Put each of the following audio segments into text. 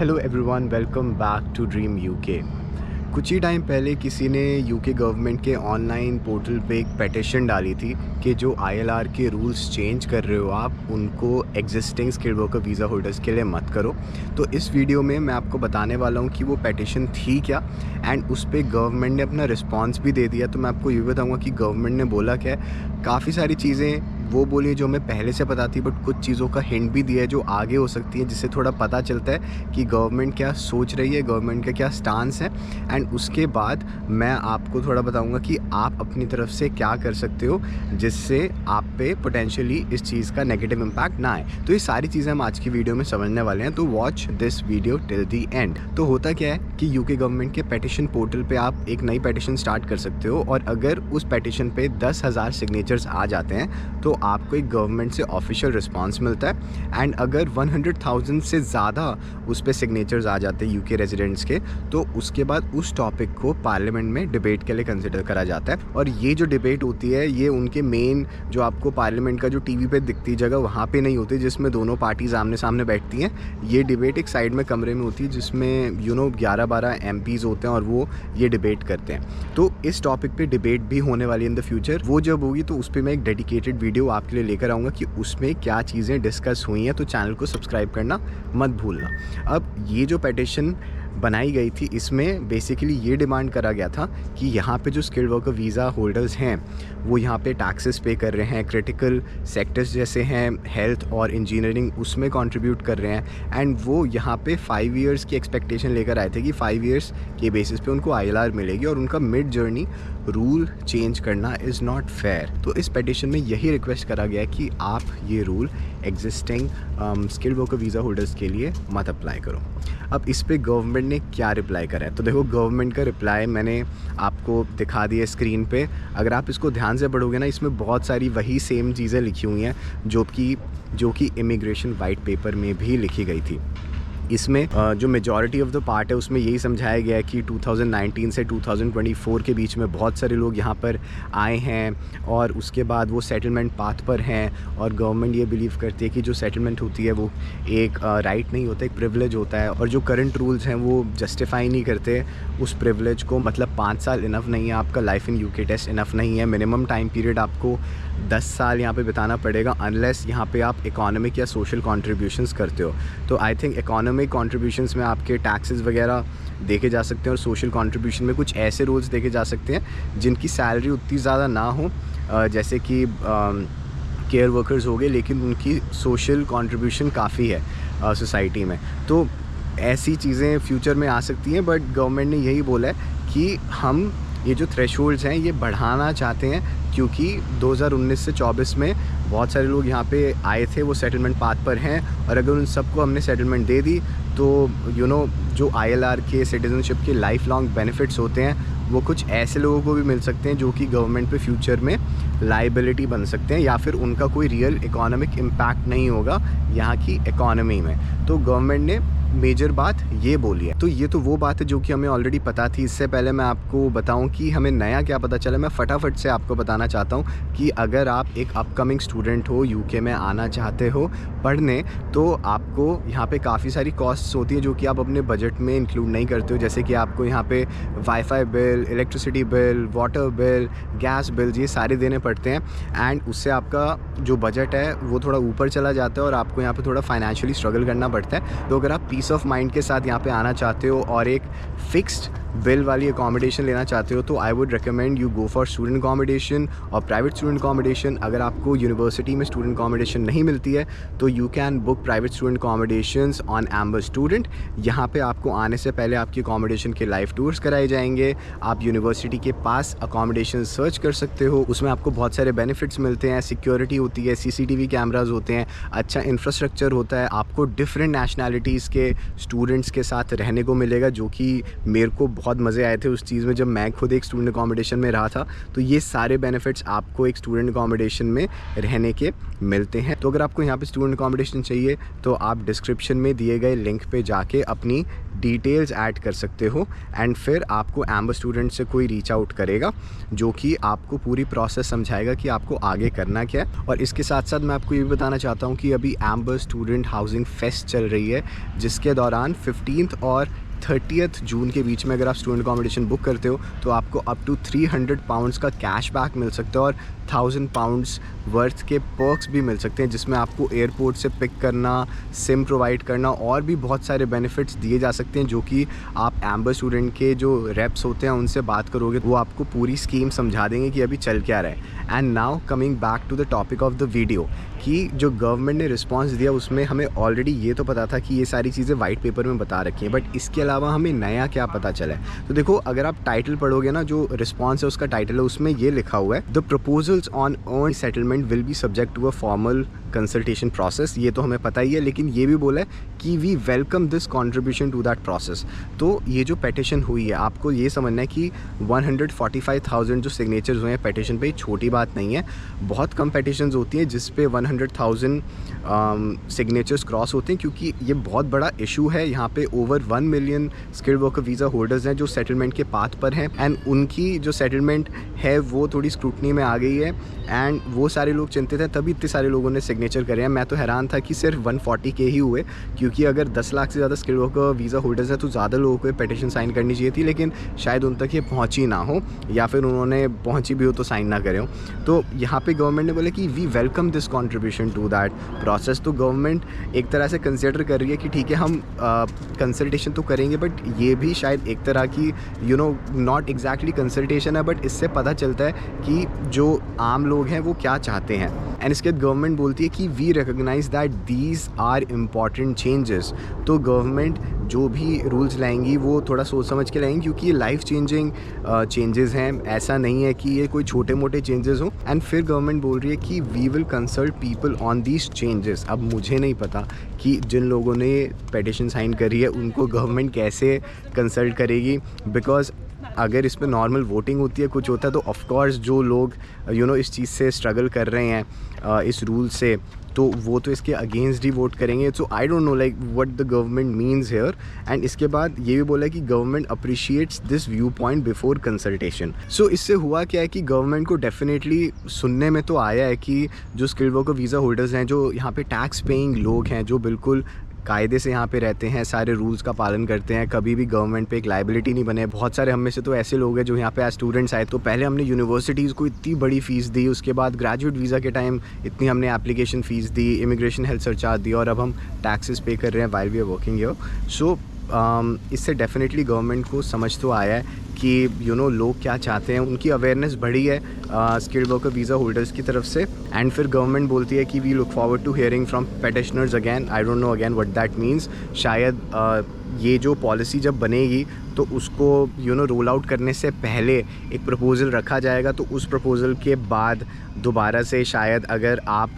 Hello everyone, welcome back to dream UK. कुछ ही time पहले किसी ने यूके गवर्नमेंट के ऑनलाइन पोर्टल पे एक पेटिशन डाली थी कि जो आईएलआर के रूल्स चेंज कर रहे हो आप उनको existing skilled worker visa holders के लिए मत करो। तो इस वीडियो में मैं आपको बताने वाला हूँ कि वो पेटिशन थी क्या एंड उस पर गवर्नमेंट ने अपना रिस्पॉन्स भी दे दिया। तो मैं आपको ये बताऊँगा कि गवर्नमेंट ने बोला क्या है। काफ़ी सारी चीज़ें वो बोली जो हमें पहले से पता थी, बट कुछ चीज़ों का हिंट भी दिया है जो आगे हो सकती है, जिससे थोड़ा पता चलता है कि गवर्नमेंट क्या सोच रही है, गवर्नमेंट का क्या स्टांस है। एंड उसके बाद मैं आपको थोड़ा बताऊंगा कि आप अपनी तरफ से क्या कर सकते हो जिससे आप पे पोटेंशियली इस चीज़ का नेगेटिव इम्पैक्ट ना आए। तो ये सारी चीज़ें हम आज की वीडियो में समझने वाले हैं, तो watch this video till the and. तो होता क्या है कि यूके गवर्नमेंट के पेटिशन पोर्टल पे आप एक नई पेटिशन स्टार्ट कर सकते हो, और अगर उस पेटिशन पे 10,000 सिग्नेचर्स आ जाते हैं तो आपको एक गवर्नमेंट से ऑफिशियल रिस्पांस मिलता है। एंड अगर 100,000 से ज़्यादा उस पर सिग्नेचर्स आ जाते हैं यूके रेजिडेंट्स के, तो उसके बाद उस टॉपिक को पार्लियामेंट में डिबेट के लिए कंसिडर करा जाता है। और ये जो डिबेट होती है ये उनके मेन जो आपको पार्लियामेंट का जो टीवी पे दिखती जगह वहाँ पे नहीं होती, जिसमें दोनों पार्टीज आमने सामने बैठती हैं। ये डिबेट एक साइड में कमरे में होती है जिसमें 11-12 MPs होते हैं और वो ये डिबेट करते हैं। तो इस टॉपिक पे डिबेट भी होने वाली इन द फ्यूचर। वो जब होगी तो उस पर मैं एक डेडिकेटेड वीडियो आपके लिए लेकर आऊँगा कि उसमें क्या चीज़ें डिस्कस हुई हैं। तो चैनल को सब्सक्राइब करना मत भूलना। अब ये जो पेटिशन बनाई गई थी इसमें बेसिकली ये डिमांड करा गया था कि यहाँ पे जो स्किल्ड वर्कर वीज़ा होल्डर्स हैं वो यहाँ पे टैक्सेस पे कर रहे हैं, क्रिटिकल सेक्टर्स जैसे हैं हेल्थ और इंजीनियरिंग उसमें कंट्रीब्यूट कर रहे हैं। एंड वो यहाँ पे 5 इयर्स की एक्सपेक्टेशन लेकर आए थे कि 5 इयर्स के बेसिस पे उनको आईएलआर मिलेगी, और उनका मिड जर्नी रूल चेंज करना इज़ नॉट फेयर। तो इस पेटिशन में यही रिक्वेस्ट करा गया कि आप ये rule existing skilled worker visa holders के लिए मत अप्लाई करो। अब इस पे गवर्नमेंट ने क्या रिप्लाई करा है, तो देखो गवर्नमेंट का रिप्लाई मैंने आपको दिखा दिया स्क्रीन पे। अगर आप इसको ध्यान से पढ़ोगे ना, इसमें बहुत सारी वही सेम चीज़ें लिखी हुई हैं जो कि इमिग्रेशन वाइट पेपर में भी लिखी गई थी। इसमें जो मेजॉरिटी ऑफ द पार्ट है उसमें यही समझाया गया है कि 2019 से 2024 के बीच में बहुत सारे लोग यहाँ पर आए हैं और उसके बाद वो सेटलमेंट पाथ पर हैं, और गवर्नमेंट ये बिलीव करती है कि जो सेटलमेंट होती है वो एक राइट नहीं होता, एक प्रिविलेज होता है, और जो करंट रूल्स हैं वो जस्टिफाई नहीं करते उस प्रिविलेज को। मतलब 5 साल इनफ नहीं है, आपका life in UK test enough नहीं है, मिनिमम टाइम पीरियड आपको 10 साल यहाँ पे बिताना पड़ेगा अनलेस यहाँ पे आप इकोनॉमिक या सोशल कॉन्ट्रीब्यूशंस करते हो। तो आई थिंक इकोनॉमिक कॉन्ट्रीब्यूशंस में आपके टैक्सेस वगैरह देखे जा सकते हैं, और सोशल कॉन्ट्रीब्यूशन में कुछ ऐसे रोल्स देखे जा सकते हैं जिनकी सैलरी उतनी ज़्यादा ना हो, जैसे कि केयर वर्कर्स हो गए, लेकिन उनकी सोशल कॉन्ट्रीब्यूशन काफ़ी है सोसाइटी में। तो ऐसी चीज़ें फ्यूचर में आ सकती हैं, बट गवर्नमेंट ने यही बोला है कि हम ये जो थ्रेशोल्ड्स हैं ये बढ़ाना चाहते हैं, क्योंकि 2019 से 24 में बहुत सारे लोग यहाँ पे आए थे, वो सेटलमेंट पाथ पर हैं, और अगर उन सबको हमने सेटलमेंट दे दी तो जो आईएलआर के सिटीजनशिप के लाइफ लॉन्ग बेनिफिट्स होते हैं वो कुछ ऐसे लोगों को भी मिल सकते हैं जो कि गवर्नमेंट पे फ्यूचर में लाइबिलिटी बन सकते हैं, या फिर उनका कोई रियल इकोनॉमिक इम्पैक्ट नहीं होगा यहाँ की इकोनॉमी में। तो गवर्नमेंट ने मेजर बात ये बोली है। तो ये तो वो बात है जो कि हमें ऑलरेडी पता थी। इससे पहले मैं आपको बताऊं कि हमें नया क्या पता चला, मैं फटाफट से आपको बताना चाहता हूं कि अगर आप एक अपकमिंग स्टूडेंट हो, यूके में आना चाहते हो पढ़ने, तो आपको यहाँ पे काफ़ी सारी कॉस्ट्स होती है जो कि आप अपने बजट में इंक्लूड नहीं करते हो। जैसे कि आपको यहाँ पे wifi bill, electricity bill, water bill, gas bill, ये सारे देने पड़ते हैं। एंड उससे आपका जो बजट है वो थोड़ा ऊपर चला जाता है और आपको यहाँ पे थोड़ा फाइनेंशियली स्ट्रगल करना पड़ता है। तो अगर आप पीस ऑफ माइंड के साथ यहाँ पे आना चाहते हो और एक फिक्स्ड बिल वाली अकोमोडेशन लेना चाहते हो, तो I would recommend you go for student accommodation और प्राइवेट स्टूडेंट अकोमोडेशन। अगर आपको यूनिवर्सिटी में स्टूडेंट अकोमोडेशन नहीं मिलती है तो you can book private student accommodations on amber student. यहाँ पे आपको आने से पहले आपकी अकोमोडेशन के लाइव टूर्स कराए जाएंगे। आप यूनिवर्सिटी के पास अकोमोडेशन सर्च कर सकते हो, उसमें आपको बहुत सारे बेनिफिट्स मिलते हैं। सिक्योरिटी होती है, CCTV कैमराज होते हैं, अच्छा इंफ्रास्ट्रक्चर होता है, आपको डिफरेंट नेशनैलिटीज़ के स्टूडेंट्स के साथ रहने को मिलेगा, जो कि मेरे को बहुत मज़े आए थे उस चीज़ में जब मैं खुद एक स्टूडेंट अकोमोडेशन में रहा था। तो ये सारे बेनिफिट्स आपको एक स्टूडेंट अकोमोडेशन में रहने के मिलते हैं। तो अगर आपको यहाँ पे स्टूडेंट अकोमोडेशन चाहिए तो आप डिस्क्रिप्शन में दिए गए लिंक पे जाके अपनी डिटेल्स ऐड कर सकते हो एंड फिर आपको एम्बर स्टूडेंट से कोई रीच आउट करेगा जो कि आपको पूरी प्रोसेस समझाएगा कि आपको आगे करना क्या है। और इसके साथ साथ मैं आपको ये भी बताना चाहता हूँ कि अभी एम्बर स्टूडेंट हाउसिंग फेस्ट चल रही है, जिसके दौरान 15 और 30 जून के बीच में अगर आप स्टूडेंट अकोमोडेशन बुक करते हो तो आपको अप टू 300 पाउंड्स का कैशबैक मिल सकता है और 1000 पाउंड्स वर्थ के पर्क्स भी मिल सकते हैं, जिसमें आपको एयरपोर्ट से पिक करना, सिम प्रोवाइड करना और भी बहुत सारे बेनिफिट्स दिए जा सकते हैं, जो कि आप एम्बर स्टूडेंट के जो रेप्स होते हैं उनसे बात करोगे वो आपको पूरी स्कीम समझा देंगे कि अभी चल क्या रहा है। And now coming back to the topic of the video, कि जो गवर्नमेंट ने रिस्पांस दिया उसमें हमें ऑलरेडी ये तो पता था कि ये सारी चीज़ें वाइट पेपर में बता रखी हैं, बट इसके अलावा हमें नया क्या पता चला है। तो देखो, अगर आप टाइटल पढ़ोगे ना, जो रिस्पांस है उसका टाइटल है, उसमें ये लिखा हुआ है, the proposals on earn settlement will be subject to a formal consultation process. ये तो हमें पता ही है, लेकिन ये भी बोला है कि we welcome this contribution to that process. तो ये जो पेटिशन हुई है, आपको ये समझना है कि 145,000 जो सिग्नेचर्स हुए हैं पेटिशन पे, छोटी बात नहीं है। बहुत कम पेटिशंस होती हैं जिस पे 100,000 सिग्नेचर्स क्रॉस होते हैं, क्योंकि ये बहुत बड़ा इशू है। यहाँ पे over 1 million skilled worker visa holders हैं जो सेटलमेंट के पाथ पर हैं, एंड उनकी जो सेटलमेंट है वो थोड़ी स्क्रूटनी में आ गई है, एंड वो सारे लोग चिंतित हैं, तभी इतने सारे लोगों ने सिग्नेचर करे हैं। मैं तो हैरान था कि सिर्फ 140 के ही हुए, क्योंकि अगर 10 लाख से ज़्यादा स्किल्ड वर्कर वीज़ा होल्डर्स हैं तो ज़्यादा लोगों को पेटिशन साइन करनी चाहिए थी, लेकिन शायद उन तक ये पहुँची ना हो, या फिर उन्होंने पहुँची भी हो तो साइन ना करे हो। तो यहाँ पे गवर्नमेंट ने बोला कि we welcome this contribution to that process. तो गवर्नमेंट एक तरह से कंसिडर कर रही है कि ठीक है, हम कंसल्टेशन तो करेंगे, बट ये भी शायद एक तरह की नॉट एग्जैक्टली कंसल्टेशन है, बट इससे पता चलता है कि जो आम लोग हैं वो क्या चाहते हैं। एंड इसके बाद गवर्नमेंट बोलती है कि we recognize that these are important changes. तो गवर्नमेंट जो भी रूल्स लाएंगी वो थोड़ा सोच समझ के लाएंगी, क्योंकि ये लाइफ चेंजिंग चेंजेस हैं, ऐसा नहीं है कि ये कोई छोटे मोटे चेंजेस हों। एंड फिर गवर्नमेंट बोल रही है कि we will consult people on these changes. अब मुझे नहीं पता कि जिन लोगों ने पेटिशन साइन करी है उनको गवर्नमेंट कैसे कंसल्ट करेगी, बिकॉज अगर इस पर नॉर्मल वोटिंग होती है, कुछ होता है, तो ऑफ कोर्स जो लोग इस चीज़ से स्ट्रगल कर रहे हैं इस रूल से, तो वो तो इसके अगेंस्ट ही वोट करेंगे। So I don't know like what the government means here. And इसके बाद ये भी बोला कि government appreciates this viewpoint before consultation. So इससे हुआ क्या है कि गवर्नमेंट को डेफिनेटली सुनने में तो आया है कि जो स्किल्ड वर्कर वीज़ा होल्डर्स हैं, जो यहाँ पे टैक्स पेइंग लोग हैं, जो बिल्कुल कायदे से यहाँ पे रहते हैं, सारे रूल्स का पालन करते हैं, कभी भी गवर्नमेंट पे एक लाइबिलिटी नहीं बने। बहुत सारे हम में से तो ऐसे लोग हैं जो यहाँ पे एज स्टूडेंट्स आए, तो पहले हमने यूनिवर्सिटीज़ को इतनी बड़ी फ़ीस दी, उसके बाद ग्रेजुएट वीज़ा के टाइम इतनी हमने एप्लीकेशन फ़ीस दी, इमिग्रेशन हेल्थ सरचार्ज दी, और अब हम टैक्सेस पे कर रहे हैं while we are working here. So इससे डेफिनेटली गवर्नमेंट को समझ तो आया है कि लोग क्या चाहते हैं, उनकी अवेयरनेस बढ़ी है स्किल्ड वर्कर वीज़ा होल्डर्स की तरफ से। एंड फिर गवर्नमेंट बोलती है कि we look forward to hearing from petitioners again. I don't know again what that means. शायद ये जो पॉलिसी जब बनेगी तो उसको रोल आउट करने से पहले एक प्रपोज़ल रखा जाएगा, तो उस प्रपोज़ल के बाद दोबारा से शायद अगर आप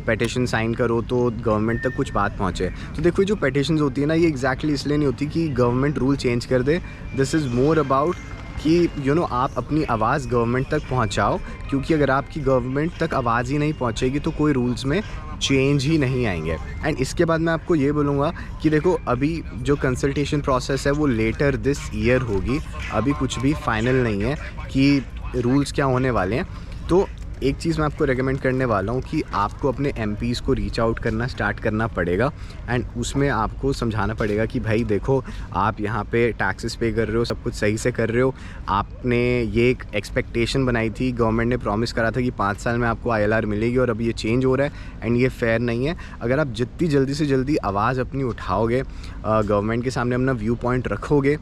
पेटिशन साइन करो तो गवर्नमेंट तक कुछ बात पहुँचे। तो देखो, जो पेटिशंस होती है ना, ये एग्जैक्टली इसलिए नहीं होती कि गवर्नमेंट रूल चेंज कर दे। दिस इज़ मोर अबाउट कि आप अपनी आवाज़ गवर्नमेंट तक पहुँचाओ, क्योंकि अगर आपकी गवर्नमेंट तक आवाज़ ही नहीं पहुँचेगी तो कोई रूल्स में चेंज ही नहीं आएंगे। एंड इसके बाद मैं आपको ये बोलूँगा कि देखो, अभी जो कंसल्टेशन प्रोसेस है वो लेटर दिस ईयर होगी, अभी कुछ भी फाइनल नहीं है कि रूल्स क्या होने वाले हैं। तो एक चीज़ मैं आपको रेकमेंड करने वाला हूँ कि आपको अपने एमपीज़ को रीच आउट करना स्टार्ट करना पड़ेगा, एंड उसमें आपको समझाना पड़ेगा कि भाई देखो, आप यहाँ पे टैक्सेस पे कर रहे हो, सब कुछ सही से कर रहे हो, आपने ये एक एक्सपेक्टेशन बनाई थी, गवर्नमेंट ने प्रॉमिस करा था कि 5 साल में आपको ILR मिलेगी, और अब ये चेंज हो रहा है एंड ये फेयर नहीं है। अगर आप जितनी जल्दी से जल्दी आवाज़ अपनी उठाओगे, गवर्नमेंट के सामने अपना व्यू पॉइंट रखोगे,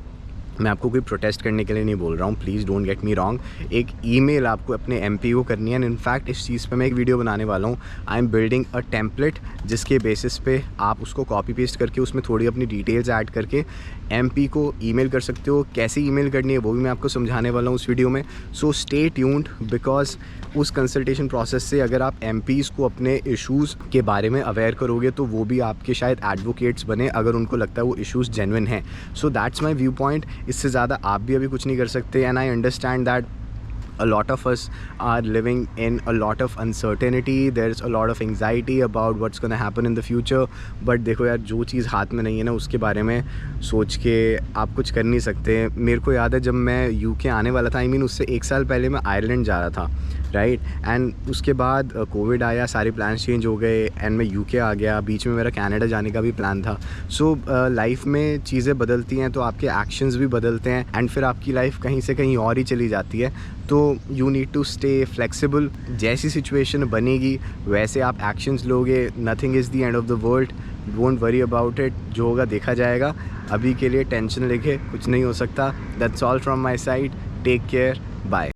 मैं आपको कोई प्रोटेस्ट करने के लिए नहीं बोल रहा हूँ, please don't get me wrong, एक ईमेल आपको अपने एमपी को करनी है। एंड इनफैक्ट इस चीज़ पे मैं एक वीडियो बनाने वाला हूँ। I am building a template, जिसके बेसिस पे आप उसको कॉपी पेस्ट करके उसमें थोड़ी अपनी डिटेल्स ऐड करके एमपी को ईमेल कर सकते हो। कैसे ईमेल करनी है वो भी मैं आपको समझाने वाला हूँ उस वीडियो में। सो स्टे ट्यून्ड, बिकॉज उस कंसल्टेशन प्रोसेस से अगर आप एमपीज़ को अपने इश्यूज़ के बारे में अवेयर करोगे तो वो भी आपके शायद एडवोकेट्स बने, अगर उनको लगता है वो इश्यूज़ जेन्युइन हैं। So that's my view point. इससे ज़्यादा आप भी अभी कुछ नहीं कर सकते। And I understand that a lot of us are living in a lot of uncertainty, there's a lot of anxiety about what's going to happen in the future, but देखो यार, जो चीज़ हाथ में नहीं है ना उसके बारे में सोच के आप कुछ कर नहीं सकते। मेरे को याद है जब मैं यूके आने वाला था, उससे 1 साल पहले मैं आयरलैंड जा रहा था, राइट। एंड उसके बाद कोविड आया, सारे प्लान्स चेंज हो गए एंड मैं यूके आ गया। बीच में मेरा कनाडा जाने का भी प्लान था। सो लाइफ में चीज़ें बदलती हैं तो आपके एक्शंस भी बदलते हैं एंड फिर आपकी लाइफ कहीं से कहीं और ही चली जाती है। तो you need to stay flexible. जैसी सिचुएशन बनेगी वैसे आप एक्शंस लोगे। Nothing is the end of the world, don't worry about it, जो होगा देखा जाएगा। अभी के लिए टेंशन लेके कुछ नहीं हो सकता। That's all from my side, take care, bye.